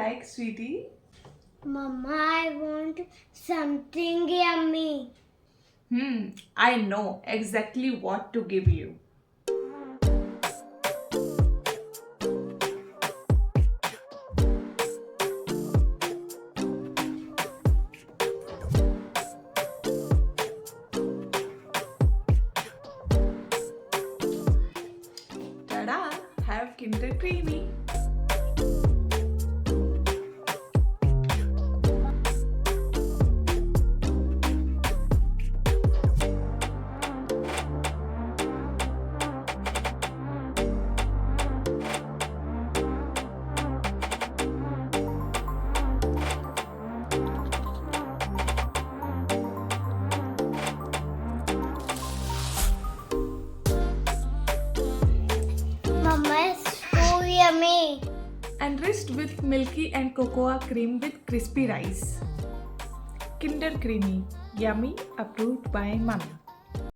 like, sweetie? Mama, I want something yummy. I know exactly what to give you. Tada! Have Kinder Creamy. Mama, it's so yummy. Enriched with milky and cocoa cream with crispy rice. Kinder Creamy. Yummy, approved by Mummy.